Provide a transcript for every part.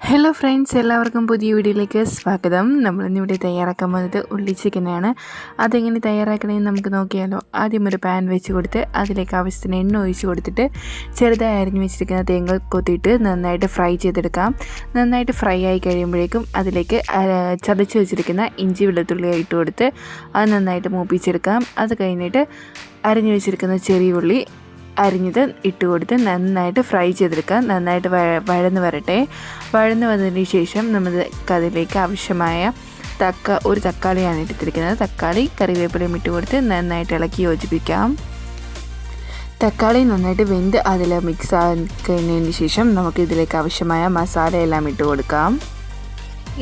Hello friends, എല്ലാവർക്കും പുതിയ വീഡിയോയിലേക്ക് സ്വാഗതം. നമ്മളിന്നിവിടെ തയ്യാറാക്കാൻ പോകുന്നത് ഉള്ളി ചിക്കനാണ്. അതെങ്ങനെ തയ്യാറാക്കണമെന്ന് നമുക്ക് നോക്കിയാലോ. ആദ്യം ഒരു പാൻ വെച്ച് കൊടുത്ത് അതിലേക്ക് ആവശ്യത്തിന് എണ്ണ ഒഴിച്ച് കൊടുത്തിട്ട് ചെറുതായി അരിഞ്ഞു വെച്ചിരിക്കുന്ന തേങ്ങ കൊത്തിയിട്ട് നന്നായിട്ട് ഫ്രൈ ചെയ്തെടുക്കാം. നന്നായിട്ട് ഫ്രൈ ആയി കഴിയുമ്പോഴേക്കും അതിലേക്ക് ചതച്ച് വെച്ചിരിക്കുന്ന ഇഞ്ചി വെളുത്തുള്ളി ഇട്ട് കൊടുത്ത് അത് നന്നായിട്ട് മൂപ്പിച്ചെടുക്കാം. അത് കഴിഞ്ഞിട്ട് അരിഞ്ഞു വെച്ചിരിക്കുന്ന ചെറിയ ഉള്ളി അരിഞ്ഞത് ഇട്ട് കൊടുത്ത് നന്നായിട്ട് ഫ്രൈ ചെയ്തെടുക്കുക. നന്നായിട്ട് വഴന്ന് വരട്ടെ. വഴന്ന് വന്നതിന് ശേഷം നമുക്ക് അതിലേക്ക് ആവശ്യമായ ഒരു തക്കാളിയാണ് ഇട്ടിരിക്കുന്നത്. തക്കാളി കറിവേപ്പിലയും ഇട്ട് കൊടുത്ത് നന്നായിട്ട് ഇളക്കി യോജിപ്പിക്കാം. തക്കാളി നന്നായിട്ട് വെന്ത് അതിൽ മിക്സ് ആക്കുന്നതിന് ശേഷം നമുക്ക് ഇതിലേക്ക് ആവശ്യമായ മസാല എല്ലാം ഇട്ട് കൊടുക്കാം.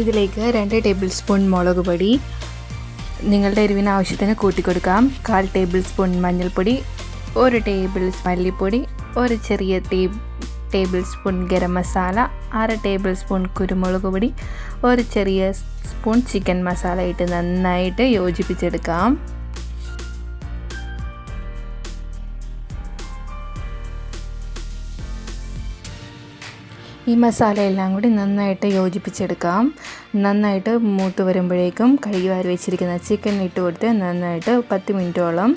ഇതിലേക്ക് 2 ടേബിൾ സ്പൂൺ മുളക് പൊടി, നിങ്ങളുടെ എരിവിന് ആവശ്യത്തിന് കൂട്ടിക്കൊടുക്കാം. 1/4 ടേബിൾ സ്പൂൺ മഞ്ഞൾപ്പൊടി, 1 ടേബിൾ മല്ലിപ്പൊടി, 1 ചെറിയ table spoon garam masala, 1/2 table spoon കുരുമുളക് പൊടി, 1 ചെറിയ സ്പൂൺ ചിക്കൻ മസാല ഇട്ട് നന്നായിട്ട് യോജിപ്പിച്ചെടുക്കാം. ഈ മസാല എല്ലാം കൂടി നന്നായിട്ട് യോജിപ്പിച്ചെടുക്കാം. നന്നായിട്ട് മൂത്ത് വരുമ്പോഴേക്കും കഴുകി വാരി വെച്ചിരിക്കുന്ന ചിക്കൻ ഇട്ട് കൊടുത്ത് നന്നായിട്ട് 10 മിനിറ്റോളം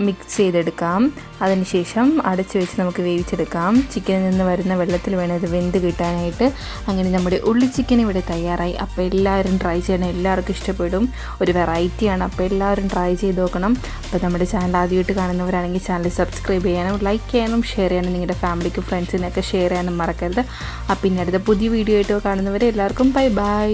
മിക്സ് ചെയ്തെടുക്കാം. അതിനുശേഷം അടച്ചു വെച്ച് നമുക്ക് വേവിച്ചെടുക്കാം. ചിക്കനിൽ നിന്ന് വരുന്ന വെള്ളത്തിൽ വേണം ഇത് വെന്ത് കിട്ടാനായിട്ട്. അങ്ങനെ നമ്മുടെ ഉള്ളി ചിക്കൻ ഇവിടെ തയ്യാറായി. അപ്പോൾ എല്ലാവരും ട്രൈ ചെയ്യണം, എല്ലാവർക്കും ഇഷ്ടപ്പെടും. ഒരു വെറൈറ്റിയാണ്, അപ്പോൾ എല്ലാവരും ട്രൈ ചെയ്ത് നോക്കണം. അപ്പോൾ നമ്മുടെ ചാനൽ ആദ്യമായിട്ട് കാണുന്നവരാണെങ്കിൽ ചാനൽ സബ്സ്ക്രൈബ് ചെയ്യാനും ലൈക്ക് ചെയ്യാനും ഷെയർ ചെയ്യാനും നിങ്ങളുടെ ഫാമിലിക്കും ഫ്രണ്ട്സിനൊക്കെ ഷെയർ ചെയ്യാനും മറക്കരുത്. അപ്പോൾ പിന്നെ അടുത്ത പുതിയ വീഡിയോ ആയിട്ട് കാണുന്നവരെ എല്ലാവർക്കും ബൈ ബൈ.